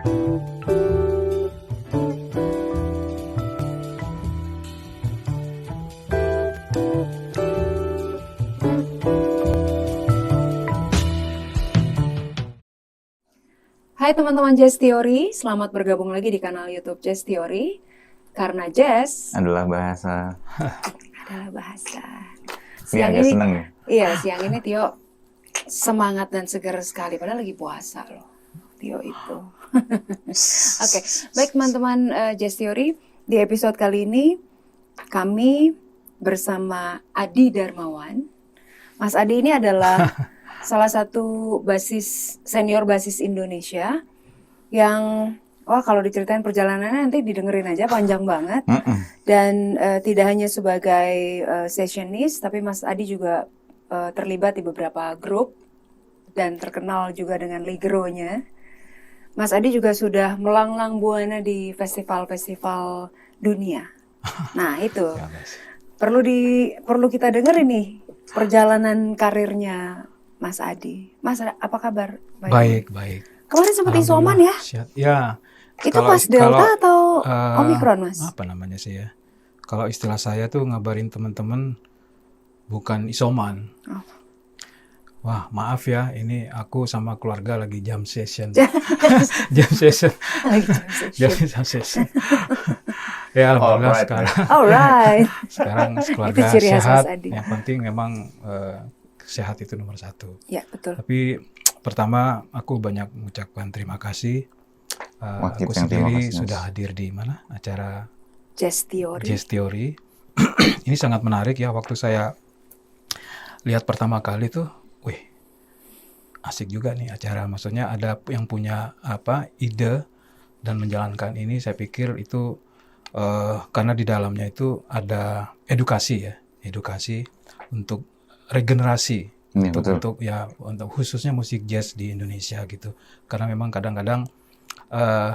Hai teman-teman Jazz Theory, selamat bergabung lagi di kanal YouTube Jazz Theory. Karena jazz adalah bahasa. Siang agak ini, seneng nih. iya siang ini Tio semangat dan segar sekali, padahal lagi puasa loh, Tio itu. Oke, baik teman-teman Jazz Theory, di episode kali ini kami bersama Adi Darmawan. Mas Adi ini adalah salah satu senior basis Indonesia yang, kalau diceritain perjalanannya nanti didengerin aja, panjang banget. Dan tidak hanya sebagai sessionist, tapi Mas Adi juga terlibat di beberapa grup dan terkenal juga dengan ligeronya. Mas Adi juga sudah melanglang buana di festival-festival dunia. Nah itu perlu kita dengerin nih perjalanan karirnya Mas Adi. Mas, apa kabar? Baik. Kemarin sempat isoman ya? Ya. Itu pas Delta atau Omikron, Mas? Apa namanya sih ya? Kalau istilah saya tuh ngabarin teman-teman bukan isoman. Oh. Wah, maaf ya, ini aku sama keluarga lagi jam session. Jam session. Ya, alhamdulillah sekarang. Alright. Sekarang keluarga sehat. Yang penting memang sehat itu nomor satu. Ya, betul. Tapi pertama aku banyak mengucapkan terima kasih. Aku sendiri sudah hadir di mana acara Jazz Theory. Ini sangat menarik ya, waktu saya lihat pertama kali tuh, asik juga nih acara. Maksudnya ada yang punya ide dan menjalankan ini. Saya pikir itu karena di dalamnya itu ada edukasi untuk regenerasi untuk khususnya musik jazz di Indonesia gitu. Karena memang kadang-kadang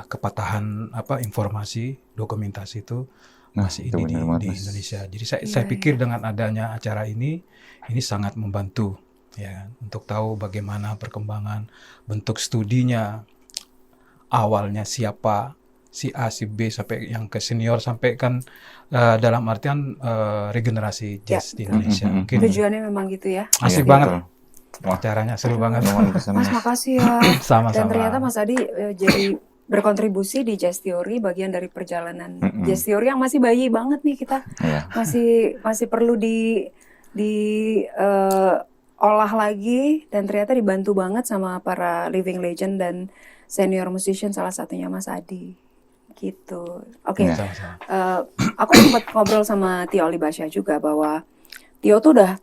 kepatahan informasi, dokumentasi itu masih di Indonesia. Jadi saya pikir dengan adanya acara ini sangat membantu ya untuk tahu bagaimana perkembangan bentuk studinya, awalnya siapa, si A, si B sampai yang ke senior, sampai kan dalam artian regenerasi jazz di Indonesia. Mungkin tujuannya memang gitu ya. Asik banget. Acaranya seru banget. Mas, makasih ya. Sama-sama. Dan ternyata Mas Adi jadi berkontribusi di Jazz Theory, bagian dari perjalanan Jazz Theory yang masih bayi banget nih kita. Masih perlu olah lagi, dan ternyata dibantu banget sama para living legend dan senior musician, salah satunya Mas Adi. Gitu. Oke. Aku sempat ngobrol sama Tio Alibasya juga bahwa Tio tuh udah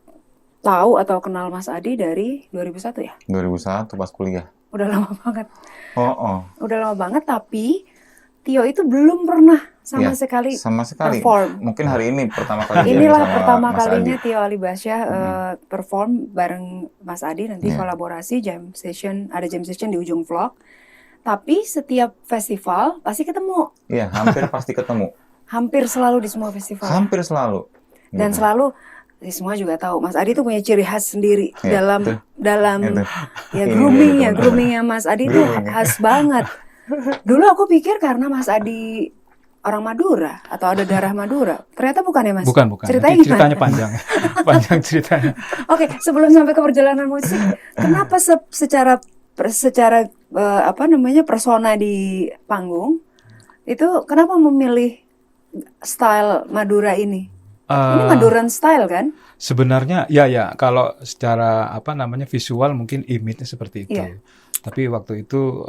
tahu atau kenal Mas Adi dari 2001 ya? 2001 pas kuliah. Udah lama banget. Udah lama banget, tapi Tio itu belum pernah sama sekali perform. Mungkin hari ini pertama kali. Inilah pertama kalinya Tio Alibasya perform bareng Mas Adi, nanti kolaborasi jam session di ujung vlog. Tapi setiap festival pasti ketemu. Iya, hampir pasti ketemu. Hampir selalu di semua festival. Hampir selalu. Dan selalu semua juga tahu Mas Adi tuh punya ciri khas sendiri dalam groomingnya Mas Adi tuh khas banget. Dulu aku pikir karena Mas Adi orang Madura atau ada darah Madura. Ternyata bukan ya, Mas? Bukan. Ceritanya panjang. Panjang ceritanya. Oke, sebelum sampai ke perjalanan musik, kenapa secara persona di panggung itu kenapa memilih style Madura ini? Ini Maduran style kan? Sebenarnya ya kalau secara visual mungkin image-nya seperti itu. Yeah. Tapi waktu itu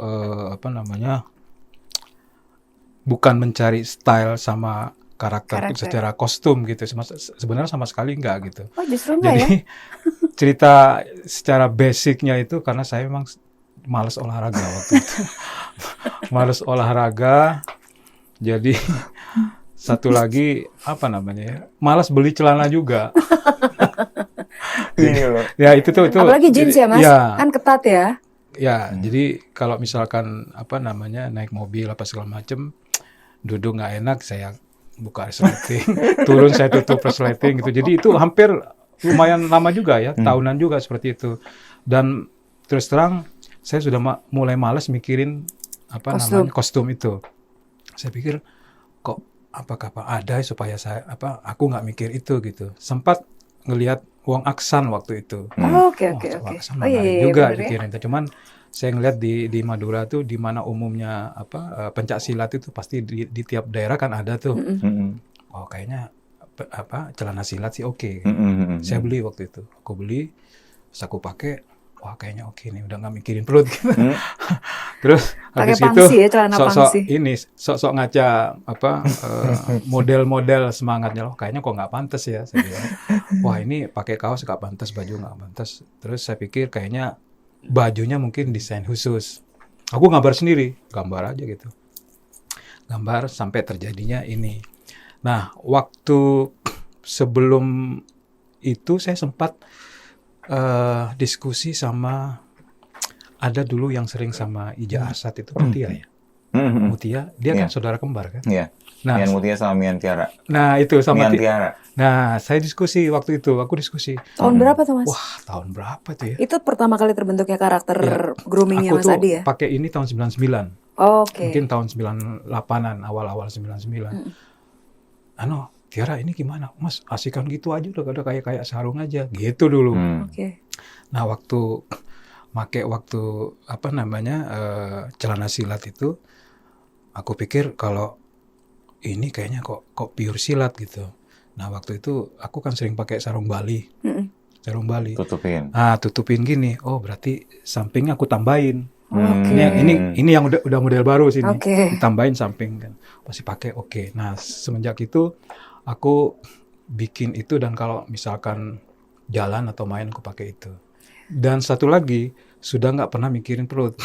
bukan mencari style sama karakter secara kostum gitu. Sebenarnya sama sekali enggak gitu. Oh, justru enggak. Jadi cerita secara basicnya itu karena saya memang malas olahraga waktu itu. Malas olahraga. Jadi satu lagi malas beli celana juga. Ya itu. Apalagi jeans ya, Mas? Ya, kan ketat ya. Ya, jadi kalau misalkan naik mobil apa segala macam, duduk nggak enak, saya buka resleting, turun saya tutup resleting gitu. Jadi itu hampir lumayan lama juga ya, tahunan juga seperti itu. Dan terus terang saya sudah mulai malas mikirin kostum itu. Saya pikir kok apakah ada supaya aku nggak mikir itu gitu. Sempat ngelihat Wong Aksan waktu itu. Oke. Aksan Oh iya juga bener ya. dikirim. Cuman saya ngelihat di Madura tuh, di mana umumnya pencak silat itu pasti di tiap daerah kan ada tuh. Oh kayaknya celana silat sih oke. Saya beli waktu itu. Aku beli, terus aku pakai. Wah kayaknya oke nih, udah nggak mikirin perut gitu. Terus habis itu sok ngaca model-model semangatnya loh. Kayaknya kok nggak pantas ya. Saya bilang, wah ini pakai kaos nggak pantas, baju nggak pantas. Terus saya pikir kayaknya bajunya mungkin desain khusus. Aku gambar sendiri, gambar aja gitu. Gambar sampai terjadinya ini. Nah waktu sebelum itu saya sempat diskusi sama ada dulu yang sering sama Ija Arsad itu Mutia ya. Mutia, dia kan saudara kembar kan? Iya. Nah, Mian Mutia sama Mian Tiara. Nah, itu sama Mian Tiara. Nah, saya diskusi waktu itu, aku diskusi. Tahun berapa tuh Mas? Wah, tahun berapa tuh ya? Itu pertama kali terbentuknya karakter groomingnya Mas Adi ya? Aku tuh pakai ini tahun 99. Oke. Mungkin tahun 98-an, awal-awal 99. Tiara ini gimana? Mas, asikan gitu aja udah kayak sarung aja. Gitu dulu. Oke. Nah, waktu celana silat itu, aku pikir kalau ini kayaknya kok pure silat gitu. Nah, waktu itu aku kan sering pakai sarung Bali. Sarung Bali. Tutupin gini. Oh, berarti sampingnya aku tambahin. Ini yang udah model baru sini. Ditambahin samping kan. Masih pakai oke. Nah, semenjak itu aku bikin itu, dan kalau misalkan jalan atau main aku pakai itu. Dan satu lagi, sudah nggak pernah mikirin perut.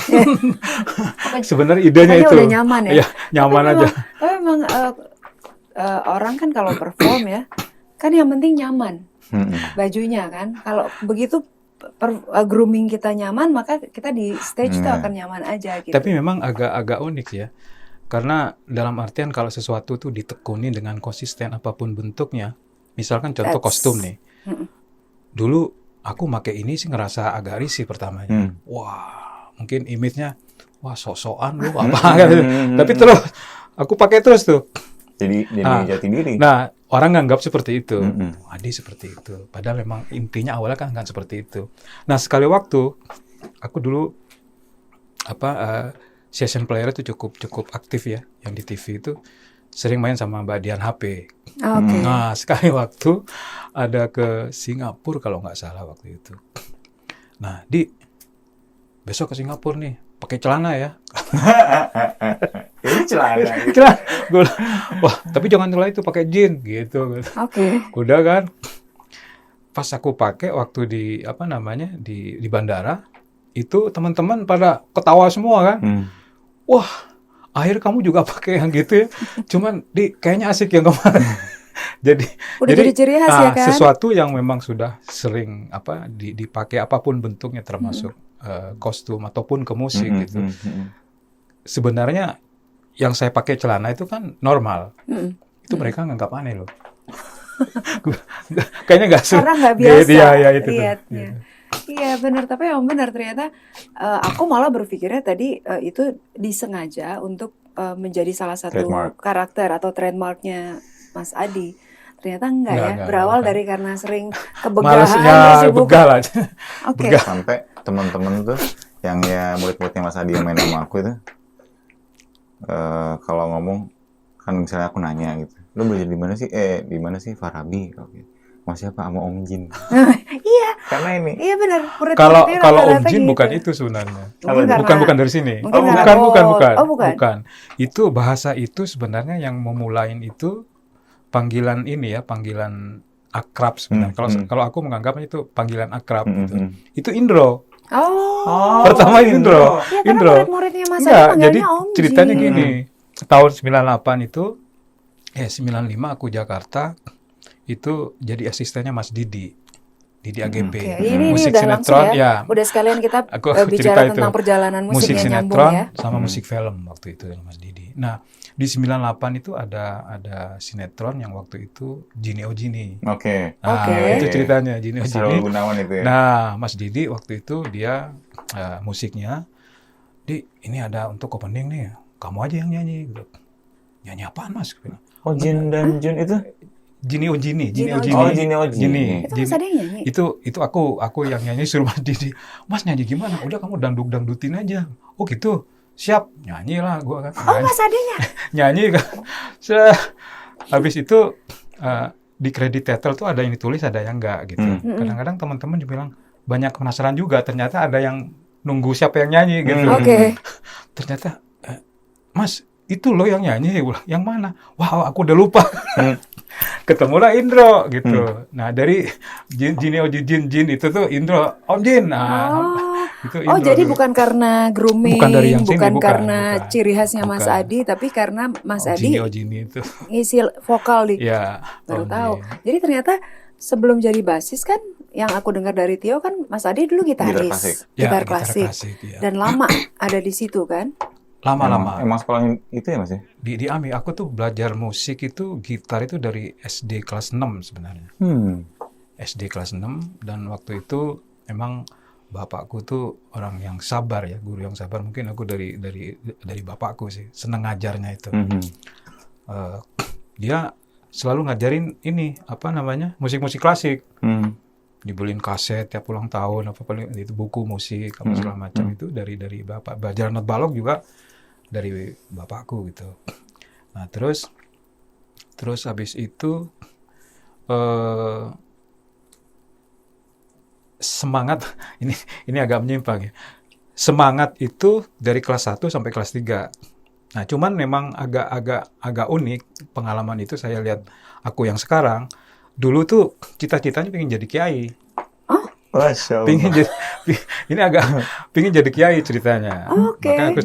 Sebenarnya idenya itu. Udah nyaman ya? Ya, nyaman aja. Tapi memang orang kan kalau perform ya, kan yang penting nyaman. Bajunya kan. Kalau begitu grooming kita nyaman, maka kita di stage itu akan nyaman aja gitu. Tapi memang agak unik ya. Karena dalam artian kalau sesuatu tuh ditekuni dengan konsisten apapun bentuknya, misalkan contoh kostum nih. Dulu aku pakai ini sih ngerasa agak risih pertamanya. Wah, mungkin image-nya wah sok-sokan lu apa gitu. Tapi terus aku pakai terus tuh. Jadi jati diri. Nah, orang nganggap seperti itu. Adi seperti itu. Padahal memang intinya awalnya kan nggak seperti itu. Nah, sekali waktu aku dulu session player itu cukup aktif ya, yang di TV itu sering main sama Mbak Dian HP. Nah, sekali waktu ada ke Singapura kalau nggak salah waktu itu. Nah, besok ke Singapura nih, pakai celana ya. Ini celana. Wah, tapi jangan celana itu, pakai jeans gitu. Udah kan. Pas aku pakai waktu di bandara, itu teman-teman pada ketawa semua kan. Wah, akhir kamu juga pakai yang gitu ya. Cuman kayaknya asik yang kemarin. jadi ciri khas ya kan? Sesuatu yang memang sudah sering dipakai apapun bentuknya, termasuk kostum ataupun ke musik gitu. Sebenarnya yang saya pakai celana itu kan normal. Itu mereka nganggap aneh loh. Kayaknya nggak karena nggak biasa itu lihatnya. Iya benar, tapi emang benar ternyata aku malah berpikirnya tadi itu disengaja untuk menjadi salah satu karakter atau trademarknya Mas Adi. Ternyata enggak ya, berawal dari karena sering kebegahan, begah aja. Sampai teman-teman tuh yang murid-muridnya Mas Adi yang main sama aku itu, kalau ngomong kan misalnya aku nanya gitu, lu belajar di mana sih Farabi? Mas siapa? Sama Om Jin. Iya. Karena ini. Iya benar. Kalau Om Jin bukan itu sebenarnya. Bukan dari sini. Bukan. Itu bahasa itu sebenarnya yang memulain itu panggilan ini ya, panggilan akrab sebenarnya. Kalau aku menganggapnya itu panggilan akrab gitu. Itu Indro. Pertama Indro. Ya, Indro. Murid-muridnya Mas Adi panggilnya Om Jin. Ceritanya gini. Tahun 98 itu 95 aku Jakarta. Itu jadi asistennya Mas Didi AGP. Ini musik udah sinetron ya. Udah sekalian kita bicara tentang perjalanan musik yang nyambung ya. Sama musik film waktu itu Mas Didi. Nah, di 98 itu ada sinetron yang waktu itu Jini Ojini. Itu ceritanya Jini Ojini. Gunawan itu ya. Nah, Mas Didi waktu itu dia musiknya Di, ini ada untuk opening nih, kamu aja yang nyanyi gitu. Nyanyi apaan Mas? Gitu. Oh, Jin dan Jun itu? Jini oh Jini. Jini oh Oh, Jini oh Jini. Itu Mas Adi yang nyanyi? Itu aku yang nyanyi, suruh Mas Didi. Mas nyanyi gimana? Udah kamu dangdutin aja. Oh gitu. Siap, nyanyi lah gua kan. Oh, Mas Adinya? Nyanyi kan. Habis itu di kredit title tuh ada yang ditulis, ada yang enggak gitu. Kadang-kadang teman-teman juga bilang banyak penasaran juga, ternyata ada yang nunggu siapa yang nyanyi gitu. Oke. Ternyata Mas, itu loh yang nyanyi. Yang mana? Wah, aku udah lupa. Ketemulah Indro gitu. Nah, dari Jin itu tuh Indro, Om Jin. Nah, itu Indro. Oh, jadi bukan karena grooming, Bukan dari yang sini, bukan bukan, karena bukan. ciri khasnya Mas Bukan. Adi, tapi karena Mas Adi Jini itu. ngisi vokal di. Ya, Baru Om tahu. Jin. Jadi ternyata sebelum jadi basis kan, yang aku dengar dari Tio kan, Mas Adi dulu Gitar klasik. gitaris, Ya, gitar klasik, ya. dan lama ada di situ kan. Lama-lama. Emang sekolah itu ya Mas ya? Di AMI aku tuh belajar musik itu, gitar itu dari SD kelas 6 sebenarnya. SD kelas 6, dan waktu itu emang bapakku tuh orang yang sabar ya, guru yang sabar. Mungkin aku dari bapakku sih, seneng ngajarnya itu. Dia selalu ngajarin ini, apa namanya, musik-musik klasik. Dibeliin kaset tiap ulang tahun, apa paling itu buku musik, apa segala macam itu dari bapak. Belajar not balok juga dari bapakku gitu. Nah, terus habis itu semangat ini agak menyimpang ya. Semangat itu dari kelas 1 sampai kelas 3. Nah, cuman memang agak unik pengalaman itu. Saya lihat aku yang sekarang, dulu tuh cita-citanya pengen jadi kiai. Masya Allah. Pengen jadi kiai ceritanya. Oke. Makanya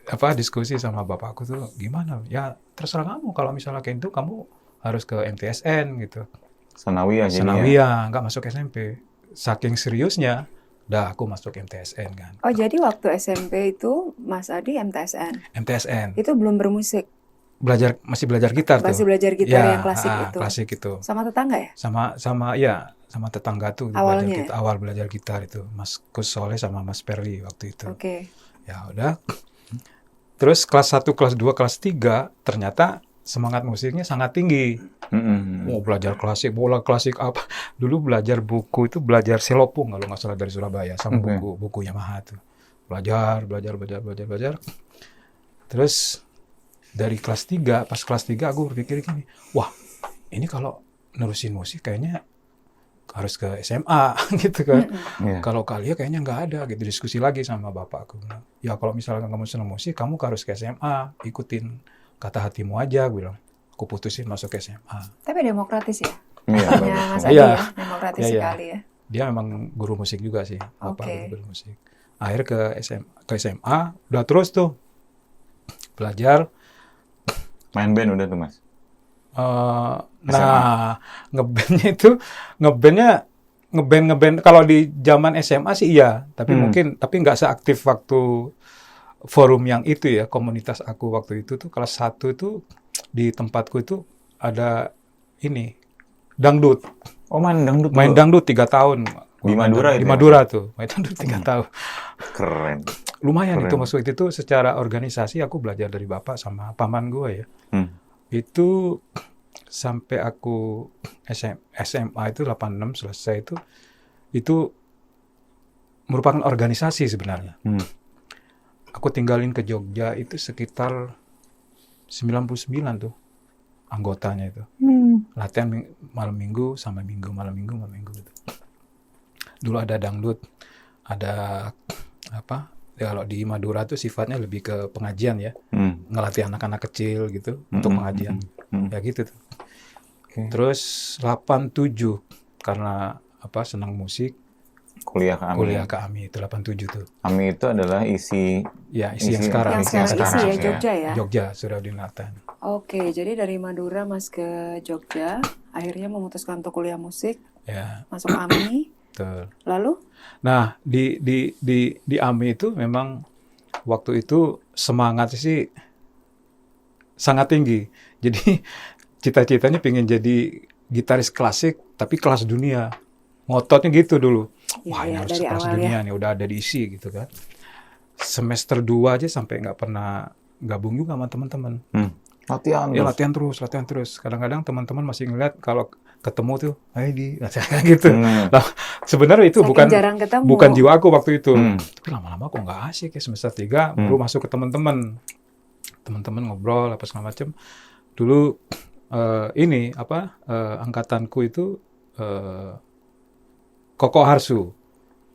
aku diskusi sama bapakku tuh, gimana? Ya terserah kamu, kalau misalnya kayak itu kamu harus ke MTSN gitu. Sanawiyah jadi ya? Sanawiyah, nggak masuk SMP. Saking seriusnya, udah aku masuk MTSN kan. Oh, jadi waktu SMP itu Mas Adi MTSN. Itu belum bermusik. Masih belajar gitar tuh. Masih belajar gitar yang klasik itu. Klasik itu. Sama tetangga ya? Sama tetangga tuh Awalnya. awal belajar gitar itu. Mas Kus Soleh sama Mas Perli waktu itu. Oke. Ya udah. Terus kelas 1, kelas 2, kelas 3 ternyata semangat musiknya sangat tinggi. Mau belajar klasik, bola klasik apa. Dulu belajar buku itu belajar selopung kalau nggak salah dari Surabaya, sama buku Yamaha tuh. Belajar. Terus dari kelas 3, pas kelas 3 aku berpikir gini, wah ini kalau nerusin musik kayaknya harus ke SMA gitu kan. Kalau Kalia kayaknya nggak ada gitu. Diskusi lagi sama bapakku. Ya kalau misalnya kamu senang musik, kamu harus ke SMA, ikutin kata hatimu aja, gue bilang. Aku putusin masuk ke SMA. Tapi demokratis ya? Iya, Hanya Mas Adi ya, demokratis sekali ya. Dia memang guru musik juga sih, bapak guru musik. Akhir ke SMA, udah terus tuh belajar. Main band udah tuh Mas? Nah, ngeband kalau di zaman SMA sih iya, tapi tapi nggak seaktif waktu forum yang itu ya. Komunitas aku waktu itu tuh kelas 1 itu di tempatku itu ada ini dangdut. Oh, main dangdut. Main dangdut 3 tahun. Di Madura itu. Di Madura tuh. Main dangdut 3 tahun. Keren. Lumayan itu, maksud itu secara organisasi aku belajar dari bapak sama paman gue ya. Itu sampai aku SMA itu 86 selesai itu merupakan organisasi sebenarnya. Aku tinggalin ke Jogja itu sekitar 99 tuh anggotanya itu. Latihan malam minggu sampai malam minggu gitu. Dulu ada dangdut, ada apa? Ya, kalau di Madura tuh sifatnya lebih ke pengajian ya. Ngelatih anak-anak kecil gitu untuk pengajian. Ya gitu tuh. Terus 87 karena senang musik, kuliah ke AMI itu 87 tuh. AMI itu adalah isi yang sekarang. Yang sekarang isi ya, Jogja ya? Jogja, Surabaya Natan. Oke, jadi dari Madura Mas ke Jogja, akhirnya memutuskan untuk kuliah musik, masuk AMI. Betul. Lalu? Nah, di AMI itu memang waktu itu semangat sih sangat tinggi. Jadi cita-citanya pengen jadi gitaris klasik tapi kelas dunia. Ngototnya gitu dulu. Wah, ini harus kelas dunia nih, udah ada diisi gitu kan. semester 2 aja sampai nggak pernah gabung juga sama teman-teman. Latihan Ya terus. latihan terus. Kadang-kadang teman-teman masih ngeliat kalau ketemu tuh, "Hai di," gitu. Lah, sebenarnya itu Saking jarang ketemu. bukan jiwa aku waktu itu. Hmm. Tapi lama-lama kok nggak asik ya, semester 3 baru masuk ke teman-teman. Teman-teman ngobrol apa segala macam. Dulu angkatanku itu Koko Harsu.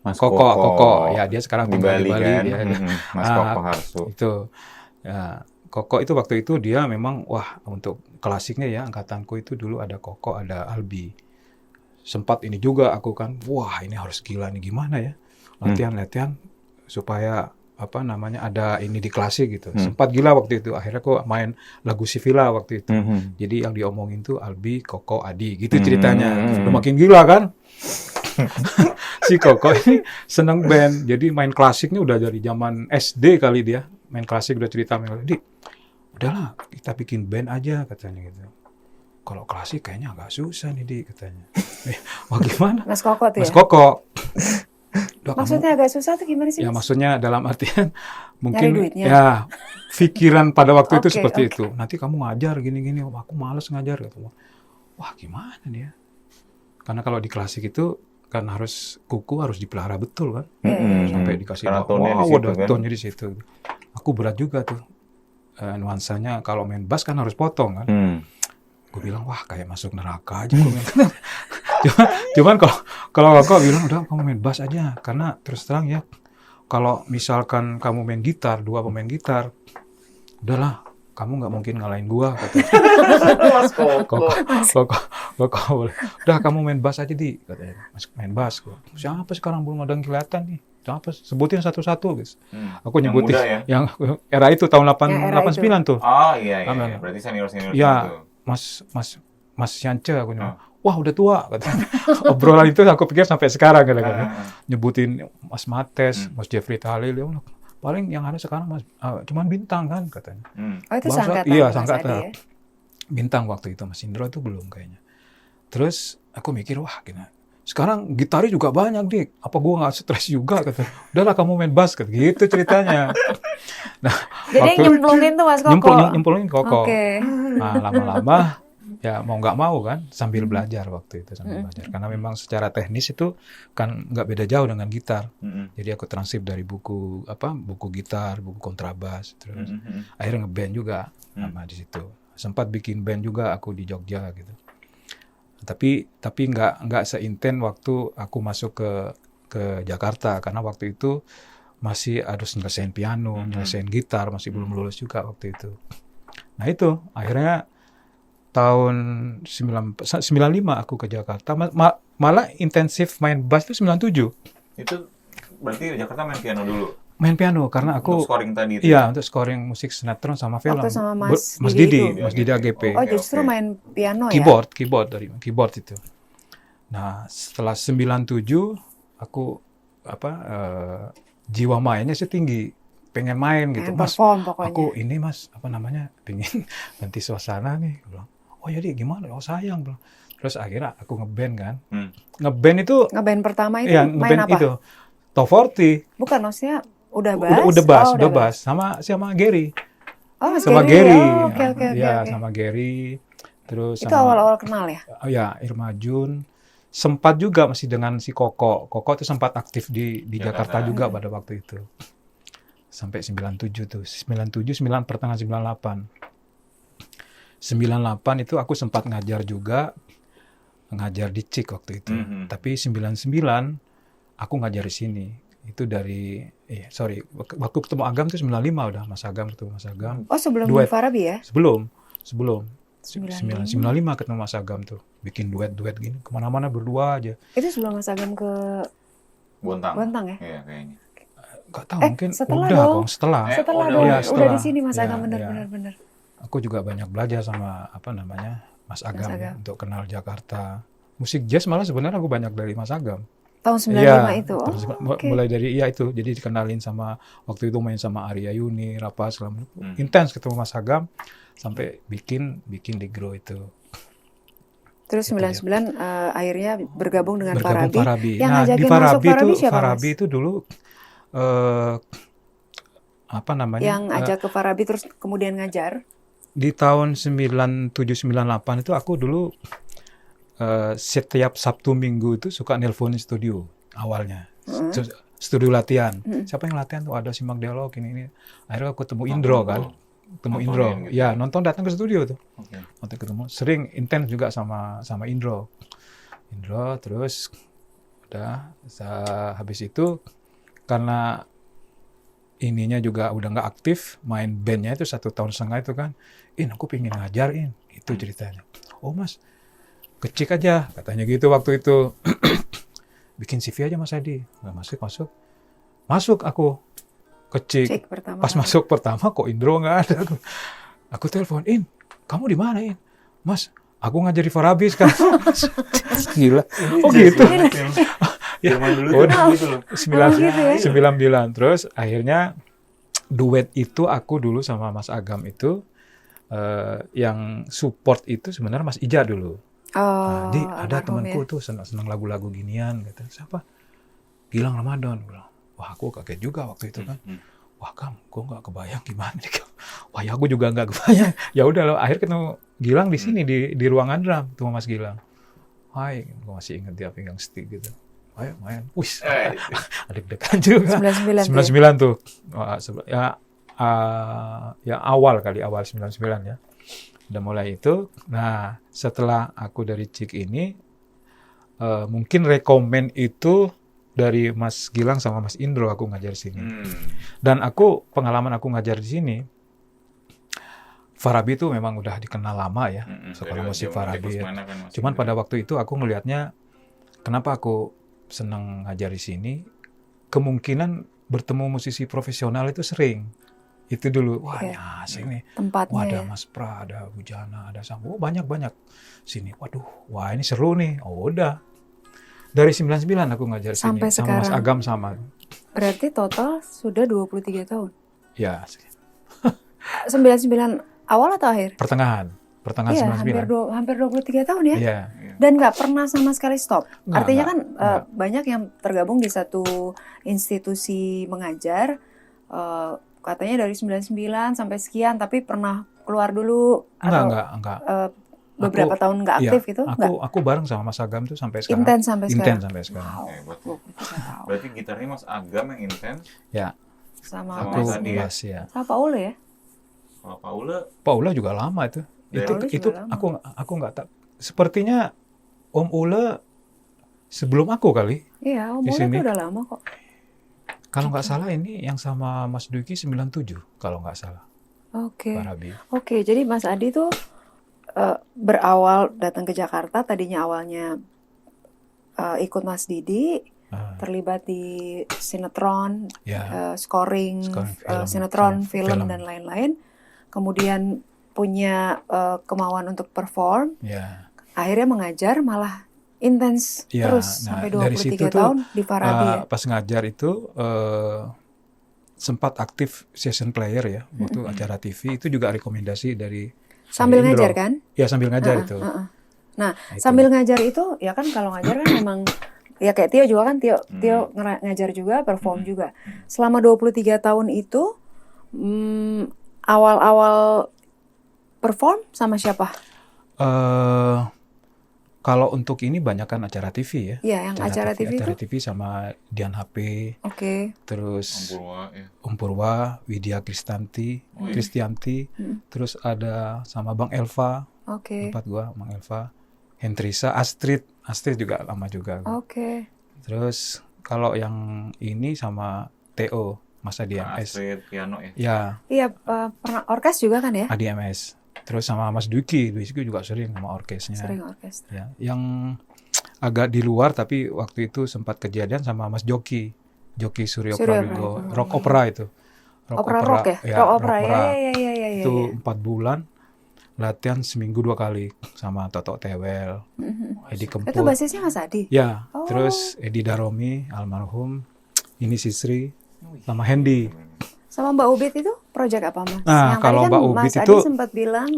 Mas Koko. Ya, dia sekarang di tinggal Bali, di Bali. kan? Dia. Mas Koko Harsu. Itu. Ya, Koko itu waktu itu dia memang, wah, untuk klasiknya ya, angkatanku itu dulu ada Koko, ada Albi. Sempat ini juga aku kan, wah ini harus gila nih, gimana ya? Latihan supaya ada ini di klasik gitu. Sempat gila waktu itu. Akhirnya aku main lagu si Villa waktu itu. Jadi yang diomongin tuh Albi, Koko, Adi gitu ceritanya. Udah makin gila kan? Si Koko ini seneng band. Jadi main klasiknya udah dari zaman SD kali dia. Main klasik udah cerita, Di, udahlah kita bikin band aja katanya gitu. Kalau klasik kayaknya agak susah nih, Di, katanya. Wah, gimana? Mas Koko tuh Mas ya? Koko. Maksudnya agak susah tuh gimana sih? Ya Mas? maksudnya dalam artian mungkin duitnya. ya pikiran pada waktu itu Oke, seperti oke. itu. Nanti kamu ngajar gini-gini, aku malas ngajar gitu. Wah, gimana nih ya? Karena kalau di klasik itu kan kuku harus dipelihara betul kan. Sampai dikasih Karena tonnya di wow, situ, udah kan? tonnya di situ. Aku berat juga tuh. Nuansanya kalau main bass kan harus potong kan. Gue bilang, wah kayak masuk neraka aja. Cuman kalau aku bilang, udah kamu main bass aja. Karena terus terang ya, kalau misalkan kamu main gitar, 2 pemain gitar, udahlah, kamu nggak mungkin ngalahin gua. Mas Koko. Koko boleh. Udah kamu main bass aja, Di, katanya. Main bass. Siapa sekarang belum ada yang kelihatan nih? Siapa? Sebutin satu-satu, guys. Aku nyebutin muda ya? yang era itu tahun Yang era 89 tuh. Oh iya. Aman. Berarti senior-senior Ya, gitu. Mas Yance aku bilang, wah udah tua katanya. Obrolan itu aku pikir sampai sekarang kadang-kadang. Nyebutin Mas Mates, Mas Jeffrey Talil, ya Allah, paling yang ada sekarang cuman Bintang kan katanya. Oh itu Bangsa- sangkatan. Iya, Mas sangkatan. Adi ya? Bintang waktu itu, Mas Indro itu belum kayaknya. Terus aku mikir, wah gini, sekarang gitaris juga banyak, Dik. Apa gua nggak stres juga kata. Udahlah kamu main bass kata. Gitu ceritanya. Nah, Jadi yang nyemplungin tuh Mas Koko. nyemplungin Koko. Oke. Nah, lama-lama ya mau nggak mau kan sambil belajar waktu itu belajar. Karena memang secara teknis itu kan nggak beda jauh dengan gitar. Jadi aku transkrip dari buku gitar, buku kontrabas, terus akhirnya ngeband juga sama di situ. Sempat bikin band juga aku di Jogja gitu. Tapi nggak seinten waktu aku masuk ke Jakarta, karena waktu itu masih harus nyelesain piano, nyelesain gitar, masih belum lulus juga waktu itu. Nah itu akhirnya tahun 95 aku ke Jakarta, malah intensif main bass itu 97. Itu berarti di Jakarta main piano dulu? Main piano karena aku Untuk scoring tadi itu? Iya, untuk scoring musik sinetron sama film. Waktu sama Mas Didi, itu? Mas Didi AGP. Oh justru main piano ya? Keyboard itu. Nah, setelah 97 aku jiwa mainnya sih tinggi, pengen main gitu. Pengen Mas, perform pokoknya. aku ini Mas, pengen ganti suasana nih. Bilang, oh jadi gimana? Oh sayang. Bilang. Terus akhirnya aku ngeband kan. Ngeband itu, Ngeband pertama itu ya, main ngeband apa? itu, Top 40. Bukan, maksudnya udah bass? Udah bass. Sama Gary. Oh Mas Sama Gary. Gary. Oh, oke. Ya, sama Gary. Terus Itu sama awal-awal kenal ya? Oh ya, Irma Jun. Sempat juga masih dengan si Koko. Koko itu sempat aktif di Jakarta juga pada waktu itu. Sampai 97 tuh. 97, pertengahan 98. 98 itu aku sempat ngajar juga. Ngajar di CIK waktu itu. Tapi 99 aku ngajar di sini. Itu dari waktu ketemu Agam itu 95 udah Mas Agam ketemu Mas Agam. Oh sebelum Duet. Farabi ya? Sebelum 95 ketemu Mas Agam tuh, bikin duet gini kemana-mana berdua aja. Itu sebelum Mas Agam ke Bontang ya? Iya kayaknya. Gak tahu mungkin setelah udah dong. kok setelah. Setelah udah, dong, ya, udah setelah. di sini Mas Ya, Agam ya. benar. Aku juga banyak belajar sama Mas Agam, Agam. ya, untuk kenal Jakarta. Musik jazz malah sebenarnya aku banyak dari Mas Agam. Tahun 95 itu. Oh, terus oke. mulai dari itu, jadi dikenalin sama waktu itu main sama Arya Yuni, Rapa segala macam. Intens ketemu Mas Agam sampai bikin di Grow itu. Terus 99 akhirnya bergabung dengan Bergabung Farabi. Farabi. Yang Nah, ngajakin di masuk Farabi siapa, Farabi Mas? itu dulu apa namanya? Yang ajak ke Farabi terus kemudian ngajar. Di tahun 9798 itu aku dulu setiap Sabtu Minggu itu suka nelpon studio awalnya. Studio latihan. Siapa yang latihan tuh? Ada Simak Dialog ini. Akhirnya aku ketemu Indro kan. Ketemu Indro. Gitu. Ya, nonton datang ke studio tuh. Oke. Nonton ketemu. Sering intens juga sama Indro. Terus udah habis itu karena ininya juga udah nggak aktif, main bandnya itu 1,5 tahun itu kan. Aku pingin ngajarin. Itu ceritanya. Oh Mas, kecik aja katanya gitu waktu itu. Bikin CV aja Mas Adi. Nggak masuk aku kecik. Pas masuk pertama kok Indro nggak ada. Aku telepon, kamu di mana Mas, aku ngajar di Farabi sekarang. Gila. Oh gitu. Ya, gitu loh. 99. Terus akhirnya duet itu aku dulu sama Mas Agam itu yang support itu sebenarnya Mas Ija dulu. Di ada temanku tuh senang lagu-lagu ginian gitu. Siapa? Gilang Ramadan. Wah, aku kaget juga waktu itu kan. Wah, Kang, gue nggak kebayang gimana nih. Wah, ya aku juga nggak kebayang. Ya udah loh, akhir ketemu Gilang di sini di ruangan drum, tuh Mas Gilang. Hai, gue masih ingat dia pegang stick gitu. Ayo main. Wih, deg-degan juga. 99 tuh. Ya awal 99 ya. Udah mulai itu. Nah, setelah aku dari Cik ini, mungkin rekomen itu dari Mas Gilang sama Mas Indro aku ngajar di sini. Dan pengalaman aku ngajar di sini, Farabi itu memang udah dikenal lama ya, sekolah musik Farabi. Ya. Cuman pada waktu itu aku melihatnya, kenapa aku senang ngajar di sini, kemungkinan bertemu musisi profesional itu sering. Itu dulu, wah ini asik nih. Tempatnya. Wah ada Mas Pra, ada Bujana, ada Sambo, banyak-banyak. Sini, waduh, wah ini seru nih. Oh udah. Dari 99 aku ngajar sampai sini. Sekarang. Sama Mas Agam sama. Berarti total sudah 23 tahun? Ya. 99 awal atau akhir? Pertengahan Iya, 99. hampir 23 tahun ya? Iya. Dan nggak pernah sama sekali stop? Artinya kan enggak. Banyak yang tergabung di satu institusi mengajar, katanya dari 99 sampai sekian, tapi pernah keluar dulu? Enggak. Beberapa tahun nggak aktif gitu? Aku bareng sama Mas Agam tuh sampai sekarang. Intens sampai sekarang? Sekarang. Wow, berarti gitarnya Mas Agam yang intens? Ya. Sama Mas Adi ya? Sama Paula ya? Kalau Paula juga lama itu. Itu lama. aku nggak tahu. Sepertinya Om Ule sebelum aku kali. Iya, Om Ule itu udah lama kok. Kalau nggak salah ini yang sama Mas Duki 97 kalau nggak salah. Oke. Oke, jadi Mas Adi tuh berawal datang ke Jakarta, tadinya awalnya ikut Mas Didi, terlibat di sinetron, scoring sinetron, film dan lain-lain. Kemudian punya kemauan untuk perform. Akhirnya mengajar malah intens terus sampai 23 tahun di Farabi ya. Pas ngajar itu sempat aktif session player ya waktu acara TV, itu juga rekomendasi dari sambil Indro. Ngajar kan? Ya sambil ngajar itu. Nah sambil ngajar itu ya kan, kalau ngajar kan memang ya kayak Tio juga kan, Tio ngajar juga, perform juga. Selama 23 tahun itu awal-awal perform sama siapa? Kalau untuk ini banyak kan acara TV ya. Iya, yang acara TV itu? Acara TV sama Dian HP. Oke. Terus Om Purwa, Widya Kristianti. Terus ada sama Bang Elva. Oke. Tempat gua, Bang Elva. Hendrisa, Astrid juga lama juga. Oke. Terus kalau yang ini sama Theo, Mas ADMS. Astrid piano ya? Ya. Iya, pernah orkes juga kan ya? ADMS. Terus sama Mas Duki juga sering sama orkesnya. Sering orkes. Ya, yang agak di luar tapi waktu itu sempat kejadian sama Mas Joki Suryo Prawigo, rock opera itu. Rock ya? Ya, rock opera. Ya. Itu 4 bulan latihan seminggu 2 kali sama Toto Tewel, Edi Kemput. Itu basisnya Mas Adi? Ya, terus Edi Daromi, almarhum, ini Sisri, sama Hendy. Sama Mbak Ubit itu proyek apa Mas? Nah, yang kalau tadi kan Mbak Ubit Mas itu Adi sempat bilang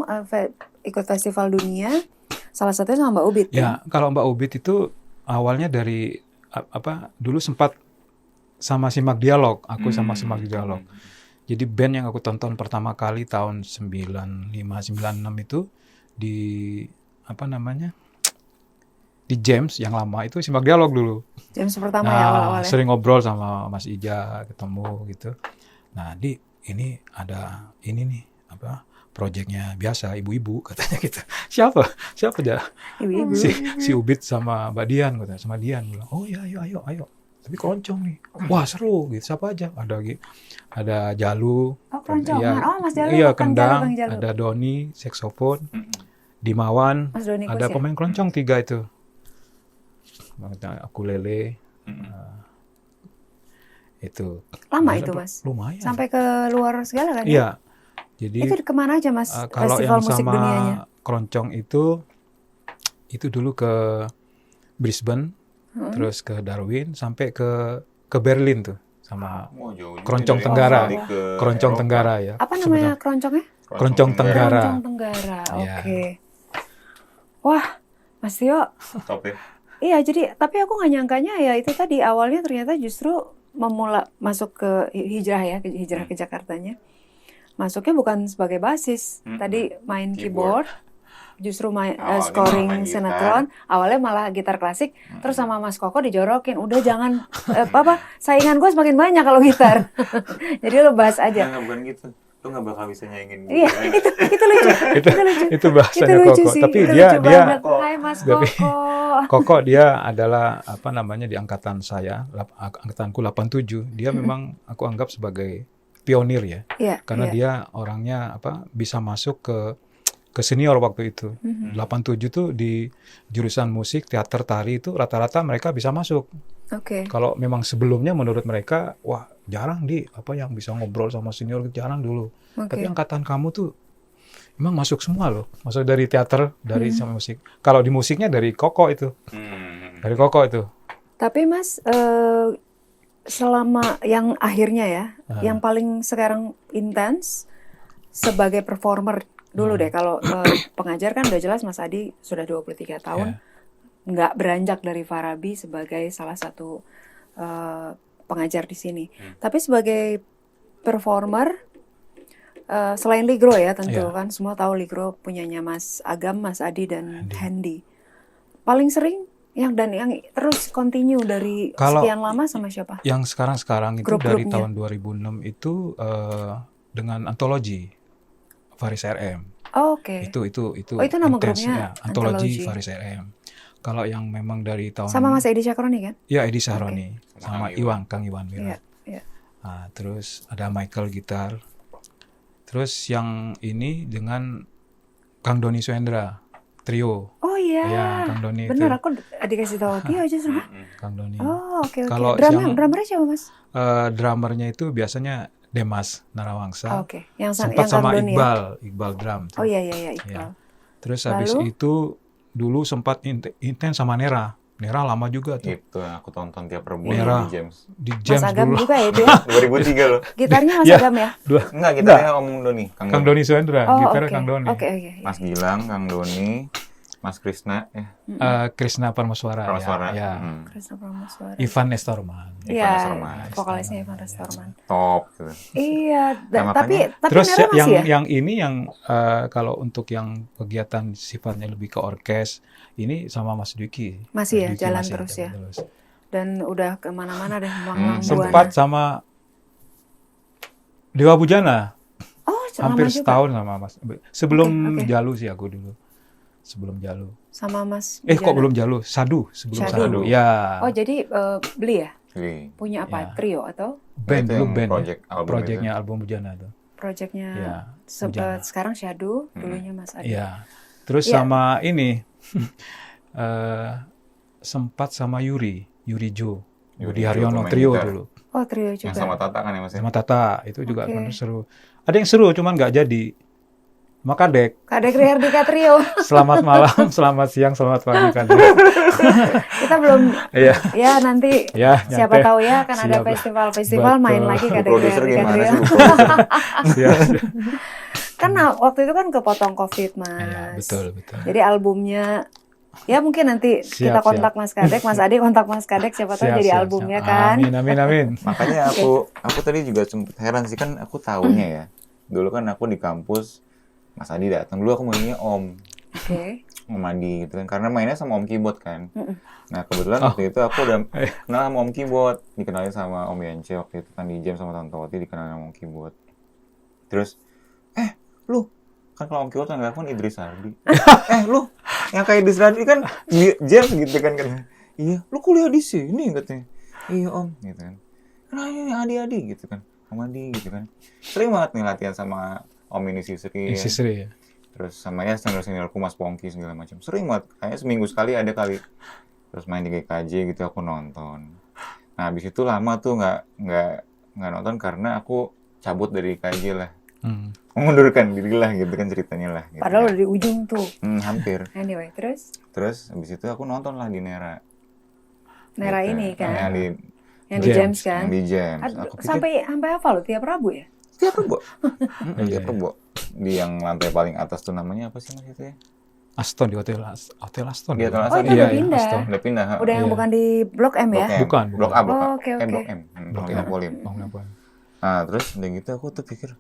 ikut festival dunia, salah satunya sama Mbak Ubit. Ya, kalau Mbak Ubit itu awalnya dari dulu sempat sama Simak Dialog, aku sama Simak Dialog. Jadi band yang aku tonton pertama kali tahun 95-96 itu di apa namanya? Di James yang lama itu Simak Dialog dulu. Jam pertama ya awal-awal ya. Sering ngobrol sama Mas Ija, ketemu gitu. Nah, ini ada ini nih apa? Proyeknya biasa ibu-ibu katanya gitu. Siapa aja? Ibu-ibu. Si Ubit sama Mbak Dian katanya, sama Dian bilang, "Oh iya, ayo. Tapi keroncong nih. Wah, seru gitu. Siapa aja? Ada Jalu. Oh, keroncongan. Iya, Oh, Mas Jalu. iya, Bang kendang, Jalu, Bang Jalu. ada Doni, saksofon, Dimawan, Mas Doni ada Kus ya? pemain keroncong 3 itu. Ukulele. Itu. Lama Ada itu, Mas? Lumayan. Sampai ke luar segala kan ya? Iya. Jadi Itu kemana aja, Mas? kalau Festival yang musik sama dunianya. keroncong itu dulu ke Brisbane, terus ke Darwin, sampai ke Berlin tuh sama Keroncong Tenggara. Keroncong Tenggara ya. Apa namanya keroncongnya? Keroncong Tenggara. Keroncong Tenggara. Iya. Oke. Wah, Mas Tio. Top ya. Iya, jadi tapi aku nggak nyangkanya ya itu tadi awalnya ternyata justru masuk ke hijrah ya, hijrah ke Jakartanya. Masuknya bukan sebagai basis. Tadi main keyboard, justru main Awalnya scoring main gitar. sinetron. Awalnya malah gitar klasik. Terus sama Mas Koko dijorokin. Udah jangan saingan gue semakin banyak kalau gitar. Jadi lo bahas aja. Jangan bukan gitu. Lu nggak bakal bisa nyaingin gue. Iya, itu lucu. Itu lucu. Itu bahasanya Itu lucu Koko. sih, Tapi itu dia lucu banget. Hai Mas tapi- Koko. Koko dia adalah apa namanya di angkatan saya, angkatanku 87. Dia memang aku anggap sebagai pionir ya. Iya, Karena iya. dia orangnya bisa masuk ke senior waktu itu. 87 tuh di jurusan musik, teater, tari itu rata-rata mereka bisa masuk. Oke. Kalau memang sebelumnya menurut mereka, wah jarang yang bisa ngobrol sama senior, jarang dulu. Oke. Tapi angkatan kamu tuh emang masuk semua loh. Masuk dari teater, dari sama musik. Kalau di musiknya dari Koko itu. Dari Koko itu. Tapi Mas, selama yang akhirnya ya, yang paling sekarang intens sebagai performer dulu deh. Kalau pengajar kan udah jelas Mas Adi sudah 23 tahun. Nggak beranjak dari Farabi sebagai salah satu pengajar di sini. Tapi sebagai performer, selain Ligro ya tentu kan, semua tahu Ligro punyanya Mas Agam, Mas Adi, dan Handy. Paling sering yang terus continue dari sekian lama sama siapa? Yang sekarang itu Grup-grupnya. dari tahun 2006 itu dengan antologi Faris RM. Oh, oke. Itu Oh, itu nama intens, grupnya, ya. Antologi Antologi. Faris RM. Kalau yang memang dari tahun Sama Mas Edi Syakroni kan? ya Edi Sahroni sama Kang Kang Iwan Iya, Wirat. iya. Nah, terus ada Michael gitar. Terus yang ini dengan Kang Doni Suendra trio. Oh iya. Ya, Kang Doni Bener, itu. aku dikasih tahu Tio aja sama. Kang Doni. Oh, oke. Kalau Drummernya siapa Mas? Drummernya itu biasanya Demas Narawangsa. Oh, oke. Yang Sempat Kang sama Doni ya? Iqbal drum. tuh. Oh iya Iqbal. Terus habis Lalu? itu dulu sempat intens sama Nera. Nera lama juga tuh. Itu yang aku tonton tiap Rabu Merah. di James. Di Mas James Agam dulu. juga ya dia. 2003 loh. Gitarnya Mas Ya. Agam ya? Enggak, gitarnya ngomong Doni. Kang Doni Suendra, Oh, gitarnya oke. Kang Doni. Oke. Mas Gilang, Kang Doni, Mas Krisna, Krishna Parmaswara. Parmaswara. Ya. Krisna Prameswara. Ivan Nestorman. Ivan Nestorman. Iya, vokalisnya Ivan Nestorman. Top gitu. Iya, Nah, tapi Terus Nera masih ya? yang ini kalau untuk yang kegiatan sifatnya lebih ke orkes, ini sama Mas Dwiki. Masih ya, Mas Dwiki jalan masih terus jalan ya? terus. Dan udah kemana-mana deh, melanglang Sempat buana. sama Dewa Bujana, Oh, hampir lama juga. setahun sama Mas. Sebelum Oke. Jalu sih aku dulu. Sebelum Jalu. Sama Mas Kok Bujana. belum Jalu? Sebelum Sadu. Sadu. Ya. Oh, jadi beli ya? Jadi, Punya apa? Ya. Trio atau Band itu dulu yang band. project album Projectnya album Bujana tuh. projectnya Ya, Bujana. sekarang Shadow, dulunya Mas Adi. Iya. Terus Iya. sama ini sempat sama Yuri Jo. Yuri Budi Jo Haryono pemain trio gitar. dulu. Oh, trio juga. yang sama Tata kan ya Mas? Sama Tata itu juga Oke. bener seru. Ada yang seru cuman nggak jadi. Maka Dek, Kadek Rihardika Trio. selamat malam, selamat siang, selamat pagi kan. Kita belum Iya. ya nanti Ya, siapa nyampe. tahu ya akan ada Siap. festival main Betul. lagi Kadek Produser Rihardika gimana Trio. sih? Produser? Siap. Kan waktu itu kan kepotong Covid, Mas. Iya, betul. Jadi albumnya Ya mungkin nanti kita Siap, kontak Mas Kadek, Mas Ade kontak Mas Kadek, siapa tahu jadi albumnya kan. Amin. Makanya aku tadi juga sempet heran sih, kan aku taunya ya. Dulu kan aku di kampus, Mas Adi datang. Dulu aku mainnya Om Adi gitu kan. Karena mainnya sama Om Keyboard kan. Nah kebetulan waktu itu aku udah kenal sama Om Keyboard. Dikenalin sama Om Yance waktu itu kan di jam sama Tante Wati, dikenalin sama Om Keyboard. Terus, lu kan kalau Om Keyboard kan telepon Idris Ardi. Lu yang kayak Idris Ardi kan jam gitu kan. Iya, lu kuliah di sini katanya. Iya Om gitu kan. Nah ini Adi gitu kan. Om Adi gitu kan. Sering banget nih latihan sama Om ini Sisri. Ya. Terus sama ya senior-seniorku Mas Pongki segala macam. Sering banget. Kayaknya seminggu sekali ada kali. Terus main di GKJ gitu aku nonton. Nah habis itu lama tuh nggak nonton karena aku cabut dari GKJ lah. Mengundurkan diri lah gitu kan ceritanya lah. Gitu. Padahal udah di ujung tuh. Hampir. Anyway, terus Habis itu aku nonton lah di Nera. Nera Gitu. ini kan. Yang di James kan. Yang di James. Aku pikir, Sampai apa lo tiap Rabu ya? tiap Rebo. Tiap Rebo. Di yang lantai paling atas tuh namanya apa sih Mas itu ya? Aston di Hotel Aston. Di Hotel Oh, Aston. itu udah pindah. Aston. Udah pindah. Udah yang bukan di Blok M ya? Bukan. Blok A, Blok A. Oh, oke. Blok M. Blok Polim. Nah, terus udah gitu aku tuh pikir,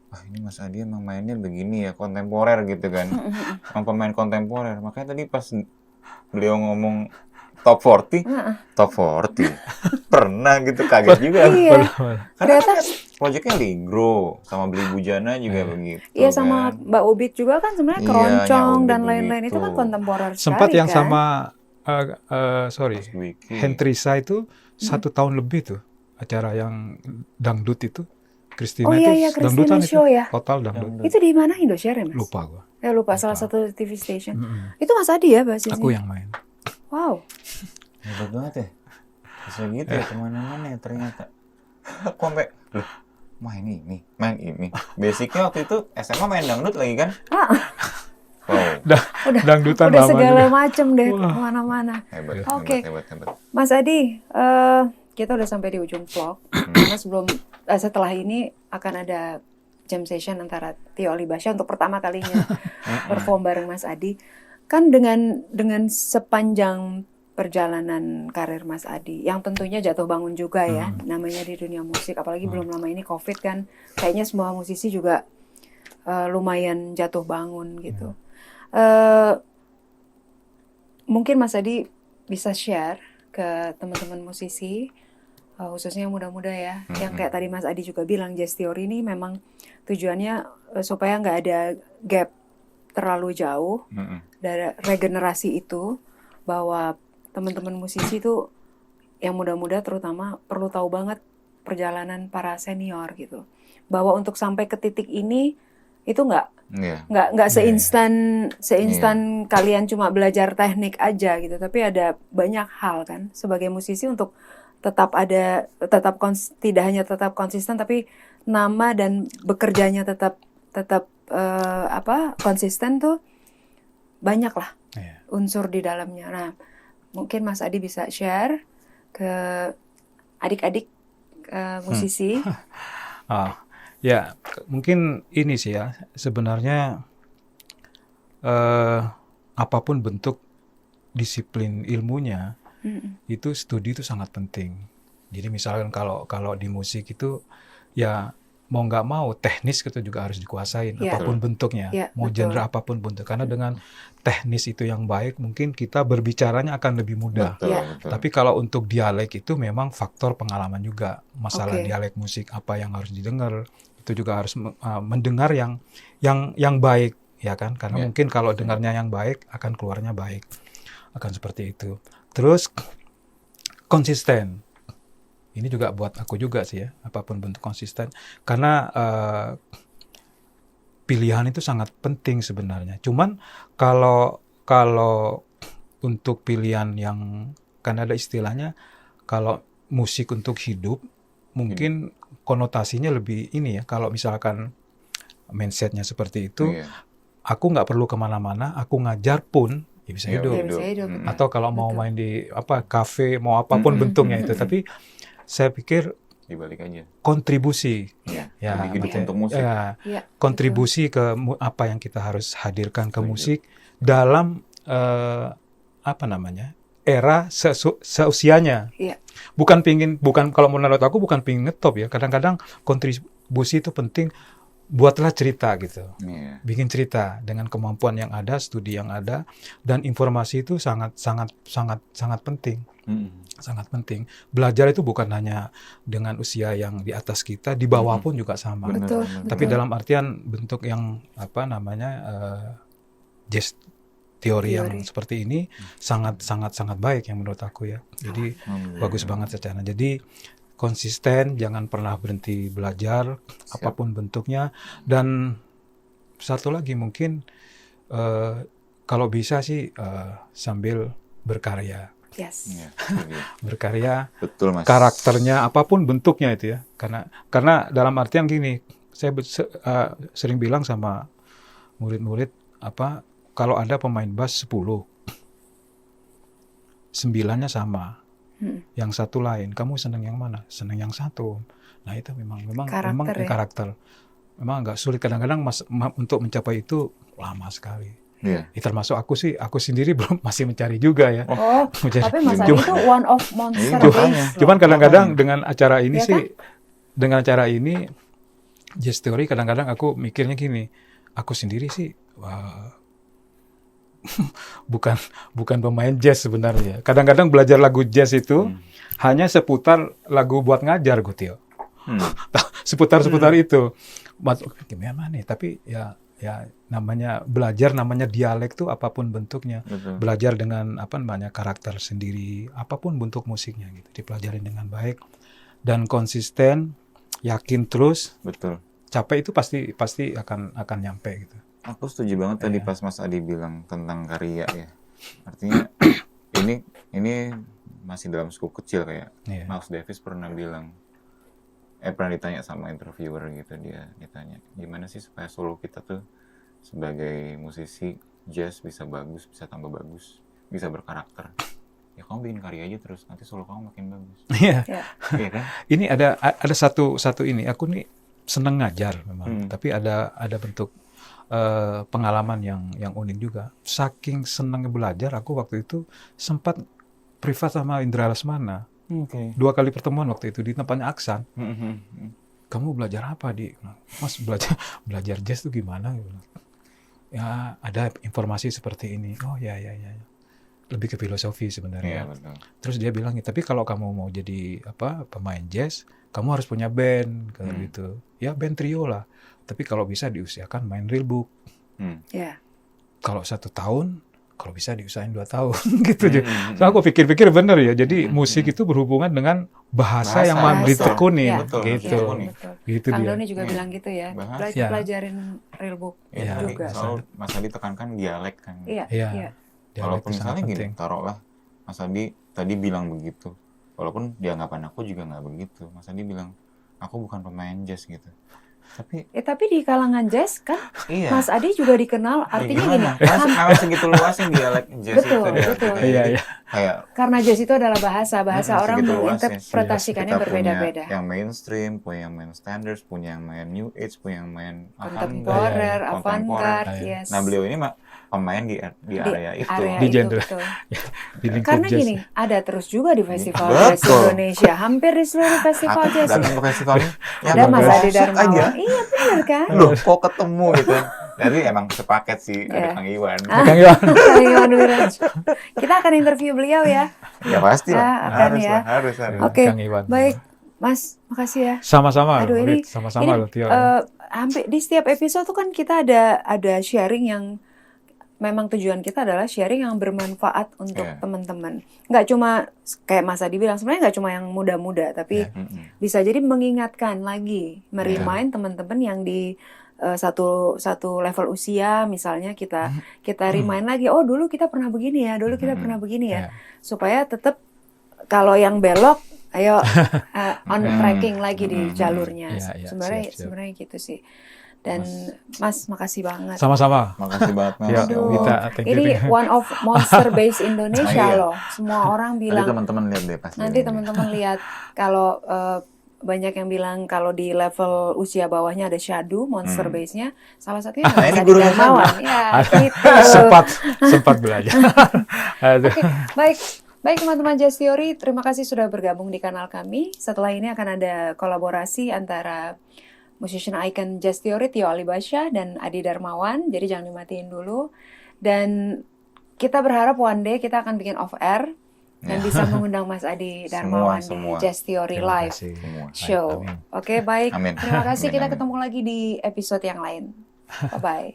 wah ini Mas Adi emang mainnya begini ya, kontemporer gitu kan. Emang pemain kontemporer. Makanya tadi pas beliau ngomong top 40, top 40. Pernah gitu, kaget juga. Iya. Karena kan proyeknya Ligro, sama Beli Bujana juga begitu. Iya, sama Mbak Ubit juga kan sebenarnya Iya, keroncong Ubit dan lain-lain begitu. itu kan kontemporer sekali Sempat yang kan? sama Wiki. Hentrisa itu 1 tahun lebih tuh acara yang dangdut itu. Christina Oh iya, itu iya, Christina dangdutan Show itu. ya? Total dangdut. Itu di mana, Indosiar ya Mas? Lupa gua. Lupa, salah satu TV station. Itu Mas Adi ya basisnya? Aku yang main. Wow. Hebat banget ya. Bisa gitu ya kemana-mana ya ternyata. Aku sampai, loh, main ini. Basicnya waktu itu SMA main dangdut lagi kan? Wow. Dangdutan Udah lama segala juga. macem deh kemana-mana. Hebat, Oke. hebat. Mas Adi, kita udah sampai di ujung vlog. Karena setelah ini akan ada jam session antara Tio Alibasya untuk pertama kalinya perform bareng Mas Adi. Kan dengan sepanjang perjalanan karir Mas Adi, yang tentunya jatuh bangun juga ya, namanya di dunia musik, apalagi belum lama ini COVID kan, kayaknya semua musisi juga lumayan jatuh bangun gitu. Mungkin Mas Adi bisa share ke teman-teman musisi, khususnya yang muda-muda ya, yang kayak tadi Mas Adi juga bilang, Jazz Theory ini memang tujuannya supaya nggak ada gap terlalu jauh dari regenerasi itu, bahwa teman-teman musisi itu yang muda-muda terutama perlu tahu banget perjalanan para senior gitu, bahwa untuk sampai ke titik ini itu nggak seinstan kalian cuma belajar teknik aja gitu, tapi ada banyak hal kan sebagai musisi untuk tidak hanya tetap konsisten, tapi nama dan bekerjanya tetap konsisten tuh, banyak lah unsur di dalamnya. Nah, mungkin Mas Adi bisa share ke adik-adik musisi. Ya, mungkin ini sih ya, sebenarnya apapun bentuk disiplin ilmunya, itu studi itu sangat penting. Jadi misalkan kalau di musik itu ya mau nggak mau teknis itu juga harus dikuasain, apapun bentuknya, mau genre apapun bentuk. Karena dengan teknis itu yang baik, mungkin kita berbicaranya akan lebih mudah. Betul. Tapi kalau untuk dialek itu memang faktor pengalaman juga, masalah dialek musik apa yang harus didengar, itu juga harus mendengar yang baik, ya kan? Karena mungkin kalau dengarnya yang baik akan keluarnya baik, akan seperti itu. Terus konsisten. Ini juga buat aku juga sih ya, apapun bentuk konsisten. Karena pilihan itu sangat penting sebenarnya. Cuman kalau untuk pilihan yang, kan ada istilahnya, kalau musik untuk hidup, mungkin konotasinya lebih ini ya. Kalau misalkan mindsetnya seperti itu, aku nggak perlu kemana-mana, aku ngajar pun ya bisa hidup. Atau kalau mau main di kafe, mau apapun bentuknya itu. Tapi saya pikir dibalik aja kontribusi hidup untuk musik, kontribusi ke apa yang kita harus hadirkan ke musik dalam era seusianya. Iya. Bukan kalau menurut aku bukan pingin ngetop ya. Kadang-kadang kontribusi itu penting. Buatlah cerita gitu. Iya. Bikin cerita dengan kemampuan yang ada, studi yang ada, dan informasi itu sangat penting. Sangat penting. Belajar itu bukan hanya dengan usia yang di atas kita, di bawah pun juga sama. Betul. Tapi dalam artian bentuk yang jazz teori yang seperti ini sangat baik yang menurut aku ya. Jadi bagus banget secara. Jadi konsisten, jangan pernah berhenti belajar, apapun bentuknya. Dan satu lagi mungkin kalau bisa sih sambil berkarya. Yes. Iya, Berkarya, betul, Mas. karakternya apapun bentuknya itu ya. Karena dalam artian gini, saya sering bilang sama murid-murid kalau ada pemain bass 10, 9-nya sama. Yang satu lain, kamu senang yang mana? Senang yang satu. Nah itu memang karakter. Memang agak sulit kadang-kadang untuk mencapai itu lama sekali. Iya. Termasuk aku sendiri belum masih mencari juga ya. Oh, tapi Mas Adi itu one of monster base. Cuman kadang-kadang dengan acara ini Ya sih, dengan acara ini jazz theory kadang-kadang aku mikirnya gini, aku sendiri sih bukan pemain jazz sebenarnya. Kadang-kadang belajar lagu jazz itu hanya seputar lagu buat ngajar, Gutio. Seputar itu. Gimana nih? Tapi ya namanya belajar, namanya dialek tuh apapun bentuknya. Betul. Belajar dengan karakter sendiri, apapun bentuk musiknya gitu. Dipelajarin dengan baik dan konsisten, yakin terus. Betul. Capek itu pasti akan nyampe gitu. Aku setuju banget tadi pas Mas Adi bilang tentang karya ya. Artinya ini masih dalam skup kecil kayak Miles Davis pernah bilang, pernah ditanya sama interviewer gitu, dia ditanya gimana sih supaya solo kita tuh sebagai musisi jazz bisa bagus, bisa tambah bagus, bisa berkarakter. Ya kamu bikin karya aja terus, nanti solo kamu makin bagus. Iya. Iya kan? Ini ada satu ini, aku nih seneng ngajar memang, tapi ada bentuk pengalaman yang unik juga. Saking senangnya belajar, aku waktu itu sempat privat sama Indra Lesmana. 2 kali pertemuan waktu itu di tempatnya Aksan. Kamu belajar apa, Di? Mas, belajar jazz itu gimana? Ya, ada informasi seperti ini. Oh ya. Lebih ke filosofi sebenarnya. Iya, betul. Terus dia bilang, tapi kalau kamu mau jadi pemain jazz, kamu harus punya band kayak gitu. Ya band trio lah. Tapi kalau bisa diusahakan main real book. Kalau 1 tahun, kalau bisa diusahain 2 tahun gitu. So aku pikir-pikir bener ya. Jadi musik itu berhubungan dengan bahasa yang mau ditekunin gitu. Gitu Kang dia. Doni juga bilang gitu ya. Pelajarin real book juga. Soal Mas Adi tekankan dialek kan. Iya. Walaupun misalnya gini, taruhlah Mas Adi tadi bilang begitu. Walaupun di anggapan aku juga nggak begitu. Mas Adi bilang, aku bukan pemain jazz gitu. Tapi di kalangan jazz kan, iya. Mas Adi juga dikenal. Artinya gini. Karena segitu luasnya dialek jazz betul. Iya. Kayak karena jazz itu adalah bahasa orang menginterpretasikannya berbeda-beda. Yang mainstream, punya yang main standards, punya yang main new age, punya yang main kontemporer, avant-garde. Yes. Nah beliau ini pemain di area itu. Di genre. Karena gini, ada terus juga di festival jazz Indonesia. Hampir di seluruh festival jazz. Datang ke festivalnya, ada Mas Adi Darmawan. Iya benar kan? Loh, kok ketemu gitu. Jadi emang sepaket sih, ada Kang Iwan. Kang Iwan Wiraj. Kita akan interview beliau ya. Ya pasti lah. Harus. Oke, baik. Mas, makasih ya. Sama-sama. Aduh, ini loh, Tio. Hampir di setiap episode tuh kan kita ada sharing yang memang tujuan kita adalah sharing yang bermanfaat untuk teman-teman. Nggak cuma kayak Mas Adi bilang, sebenarnya nggak cuma yang muda-muda, tapi bisa jadi mengingatkan lagi, merimain teman-teman yang di satu level usia, misalnya kita remind lagi, oh dulu kita pernah begini ya, supaya tetap kalau yang belok, ayo on tracking lagi di jalurnya. Sebenarnya gitu sih. Dan Mas makasih banget. Sama-sama. Makasih banget Mas. Ini one of monster base Indonesia loh. Semua orang bilang. Nanti teman-teman lihat deh pasti. Nanti teman-teman lihat kalau banyak yang bilang kalau di level usia bawahnya ada shadow monster base-nya. Salah satunya Nah, Mas ini Adi gurunya Darmawan. Ya, gitu. sempat belajar. Aduh. Oke, baik teman-teman Just Theory, terima kasih sudah bergabung di kanal kami. Setelah ini akan ada kolaborasi antara musician icon Just Theory, Tio Alibasha dan Adi Darmawan. Jadi jangan dimatiin dulu. Dan kita berharap one day kita akan bikin off air dan bisa mengundang Mas Adi Darmawan Semua. di Just Theory Terima Live kasih. Semua. Show. Amin. Oke, baik. Amin. Terima kasih. Amin, Kita amin. ketemu lagi di episode yang lain. Bye-bye.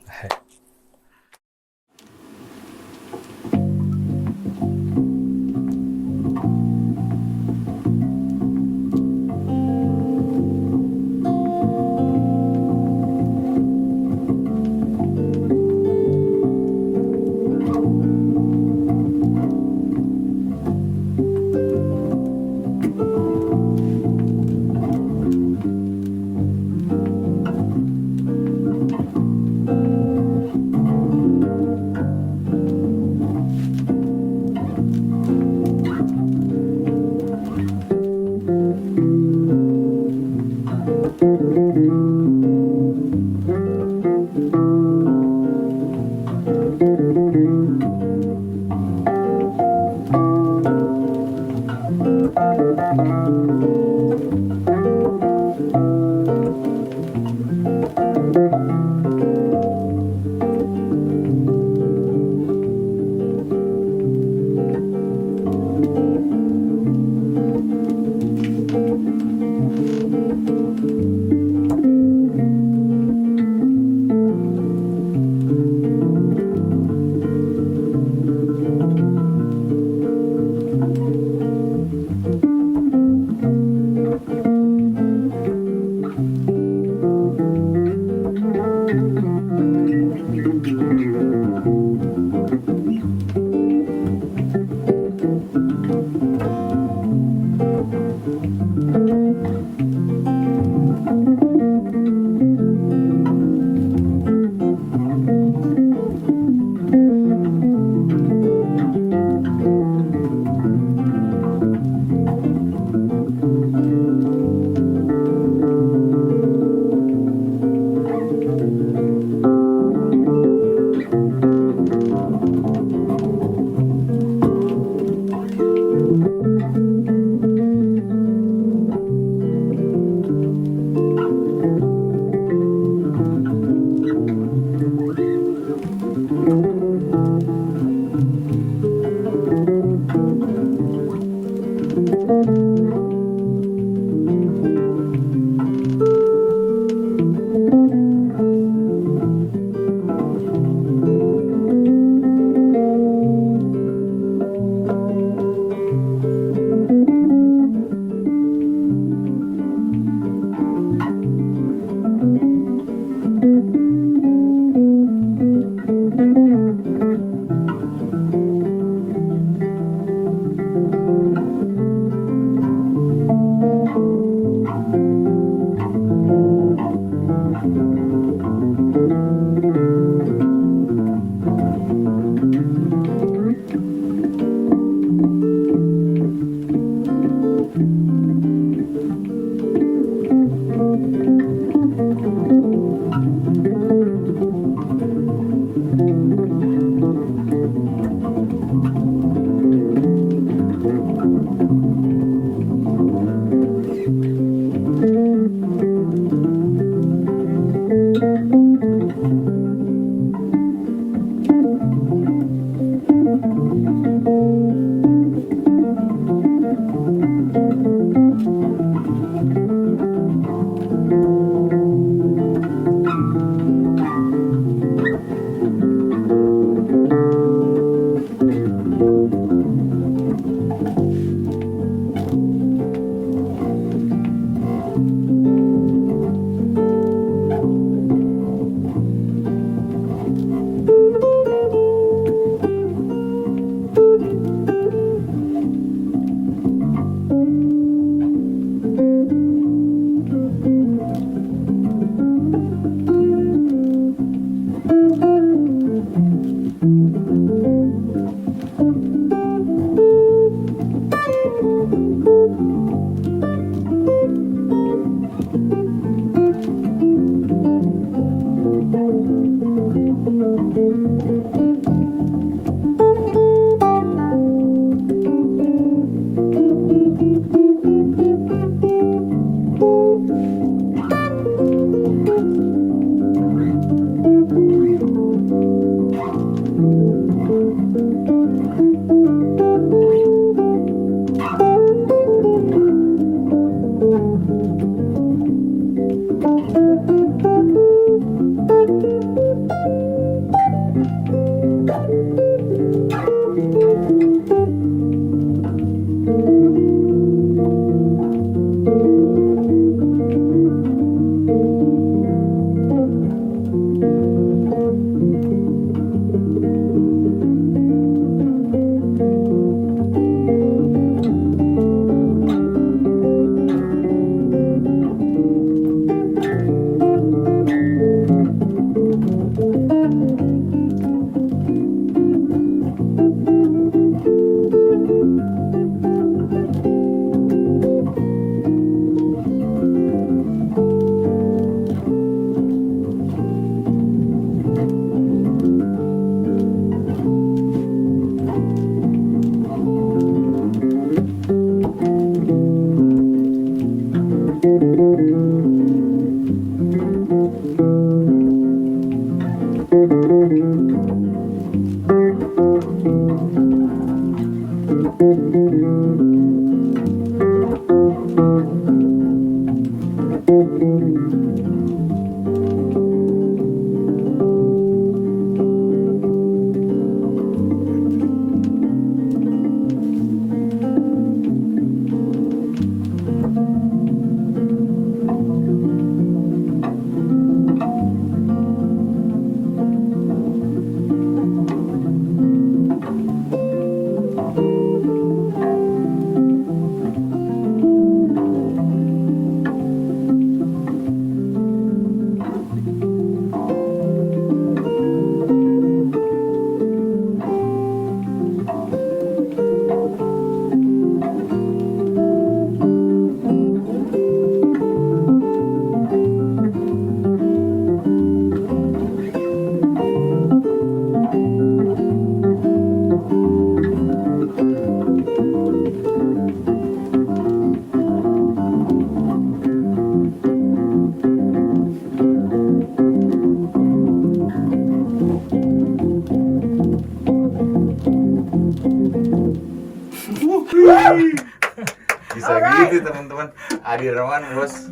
Bisa gitu teman-teman. Adi Roman bos.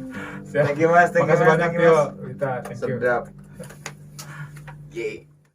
Thank you mas, thank you Makasih mas, banyak thank you, Tio. mas. Thank you. Sedap. Yeay.